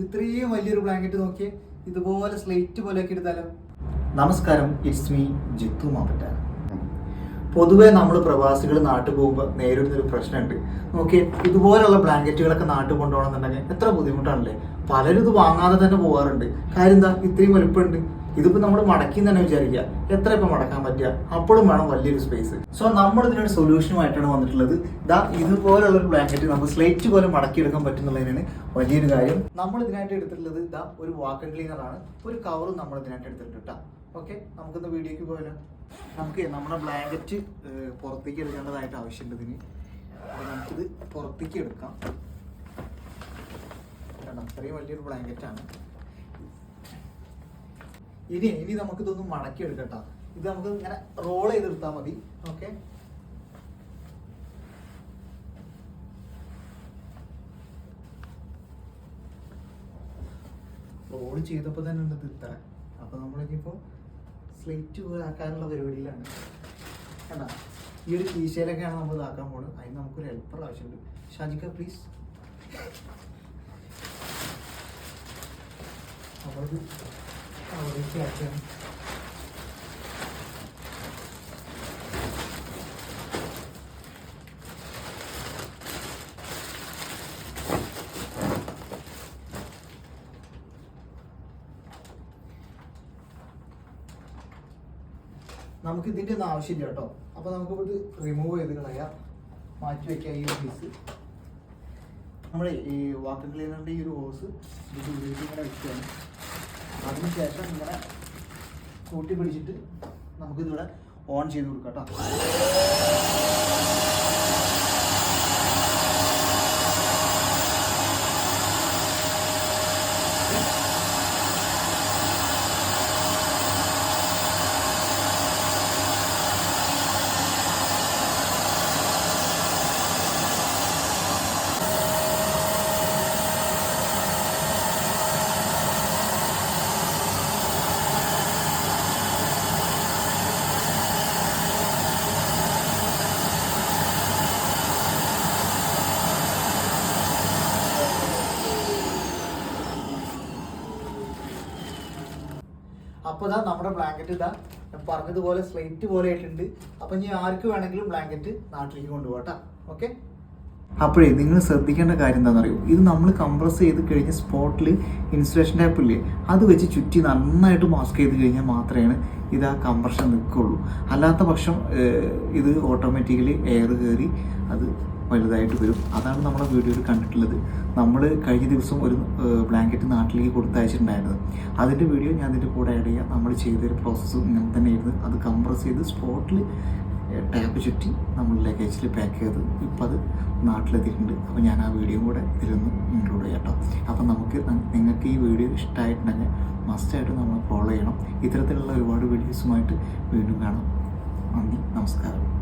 ഇത്രയും വലിയൊരു ബ്ലാങ്കറ്റ് നോക്കിയേ, ഇതുപോലെ സ്ലേറ്റ് പോലെയൊക്കെ എടുത്താലോ. നമസ്കാരം, ഇറ്റ്സ് മീ ജിത്തു മാപ്പറ്റാൻ. പൊതുവേ നമ്മൾ പ്രവാസികൾ നാട്ടിൽ പോകുമ്പോൾ നേരിടുന്നൊരു പ്രശ്നമുണ്ട്. നോക്കി, ഇതുപോലുള്ള ബ്ലാങ്കറ്റുകളൊക്കെ നാട്ടിൽ കൊണ്ടുപോകണമെന്നുണ്ടെങ്കിൽ എത്ര ബുദ്ധിമുട്ടാണല്ലേ. പലരും ഇത് വാങ്ങാതെ തന്നെ പോകാറുണ്ട്. കാര്യം എന്താ, ഇത്രയും വലുപ്പമുണ്ട്. ഇതിപ്പോൾ നമ്മൾ മടക്കി തന്നെ വിചാരിക്കുക, എത്ര ഇപ്പം മടക്കാൻ പറ്റുക, അപ്പോഴും വേണം വലിയൊരു സ്പേസ്. സോ നമ്മൾ ഇതിനൊരു സൊല്യൂഷനുമായിട്ടാണ് വന്നിട്ടുള്ളത്. ഇതുപോലുള്ളൊരു ബ്ലാങ്കറ്റ് നമുക്ക് സ്ലേറ്റ് പോലെ മടക്കിയെടുക്കാൻ പറ്റുന്നുള്ളതിനാണ് വലിയൊരു കാര്യം. നമ്മൾ ഇതിനായിട്ട് എടുത്തിട്ടുള്ളത് ഒരു വാക്കർ ക്ലീനറാണ്. ഒരു കവറും നമ്മൾ ഇതിനായിട്ട് എടുത്തിട്ടുണ്ട് കേട്ടോ. ഓക്കെ, നമുക്കിന്ന് വീഡിയോക്ക് പോയാലോ. നമുക്ക് നമ്മുടെ ബ്ലാങ്കറ്റ് പുറത്തേക്ക് എടുക്കേണ്ടതായിട്ട് ആവശ്യമുണ്ട് ഇതിന്. അപ്പോൾ നമുക്കിത് പുറത്തേക്ക് എടുക്കാം. അത്രയും വലിയൊരു ബ്ലാങ്കറ്റാണ്. ഇനി നമുക്കിതൊന്ന് മടക്കി എടുക്കട്ടോ. ഇത് നമുക്ക് ഇങ്ങനെ റോൾ ചെയ്തെടുത്താൽ മതി. ഓക്കെ, റോൾ ചെയ്തപ്പോൾ തന്നെ ഉണ്ട് ഇത്ര. അപ്പോൾ നമ്മളിപ്പോൾ സ്ലേറ്റ് ആക്കാനുള്ള പരിപാടിയിലാണ്. കണ്ടാ, ഈ ഒരു കീശയിലൊക്കെയാണ് നമ്മൾ ഇതാക്കാൻ പോകുന്നത്. അതിന് നമുക്കൊരു ഹെൽപ്പർ ആവശ്യമുണ്ട്. ഷാജിക്ക പ്ലീസ്. നമ്മളിത് അവിടേക്ക് ആക്കുകയാണ്. നമുക്ക് ഇതിൻ്റെ ഒന്നും ആവശ്യമില്ല കേട്ടോ. അപ്പോൾ നമുക്ക് ഇത് റിമൂവ് ചെയ്ത് കളയാം, മാറ്റി വയ്ക്കാം. ഈ ഒരു പീസ് നമ്മൾ ഈ വാട്ടർ ക്ലീനറിൻ്റെ ഈ ഒരു ഹോസ് ഇത് ഉപയോഗിച്ച് ഇങ്ങനെ വെക്കുകയാണ്. അതിനുശേഷം ഇങ്ങനെ കൂട്ടി പിടിച്ചിട്ട് നമുക്കിതിവിടെ ഓൺ ചെയ്ത് കൊടുക്കാം കേട്ടോ. അപ്പോൾ നമ്മുടെ ബ്ലാങ്കറ്റ് പറഞ്ഞതുപോലെ സ്ലേറ്റ് പോലെ ആയിട്ടുണ്ട്. അപ്പോൾ ഇനി ആർക്ക് വേണമെങ്കിലും ബ്ലാങ്കറ്റ് നാട്ടിലേക്ക് കൊണ്ടുപോകട്ടോ. ഓക്കെ, അപ്പോഴേ നിങ്ങൾ ശ്രദ്ധിക്കേണ്ട കാര്യം എന്താണെന്നറിയോ, ഇത് നമ്മൾ കംപ്രസ് ചെയ്ത് കഴിഞ്ഞ് സ്പോട്ടിൽ ഇൻസുലേഷൻ ടാപ്പ് ഇല്ലേ, അത് വെച്ച് ചുറ്റി നന്നായിട്ട് മാസ്ക് ചെയ്ത് കഴിഞ്ഞാൽ മാത്രമേ ഇത് ആ കംപ്രഷൻ നിൽക്കുള്ളൂ. അല്ലാത്ത പക്ഷം ഇത് ഓട്ടോമാറ്റിക്കലി എയർ കയറി അത് വലുതായിട്ട് വരും. അതാണ് നമ്മുടെ വീഡിയോയിൽ കണ്ടിട്ടുള്ളത്. നമ്മൾ കഴിഞ്ഞ ദിവസം ഒരു ബ്ലാങ്കറ്റ് നാട്ടിലേക്ക് കൊടുത്തയച്ചിട്ടുണ്ടായിരുന്നത്. അതിൻ്റെ വീഡിയോ ഞാൻ അതിൻ്റെ കൂടെ ആഡ് ചെയ്യാം. നമ്മൾ ചെയ്തൊരു പ്രോസസ്സും ഇങ്ങനെ തന്നെയായിരുന്നു. അത് കംപ്രസ് ചെയ്ത് സ്പോട്ടിൽ ടാപ്പ് ചുറ്റി നമ്മൾ ലഗേജിൽ പാക്ക് ചെയ്ത് ഇപ്പോൾ അത് നാട്ടിലെത്തിയിട്ടുണ്ട്. അപ്പോൾ ഞാൻ ആ വീഡിയോ കൂടെ ഇതിലൊന്ന് ഇൻക്ലൂഡ് ചെയ്യാം കേട്ടോ. അപ്പം നിങ്ങൾക്ക് ഈ വീഡിയോ ഇഷ്ടമായിട്ടുണ്ടെങ്കിൽ മസ്റ്റായിട്ട് നമ്മൾ ഫോളോ ചെയ്യണം. ഇത്തരത്തിലുള്ള ഒരുപാട് വീഡിയോസുമായിട്ട് വീണ്ടും കാണാം. നന്ദി, നമസ്കാരം.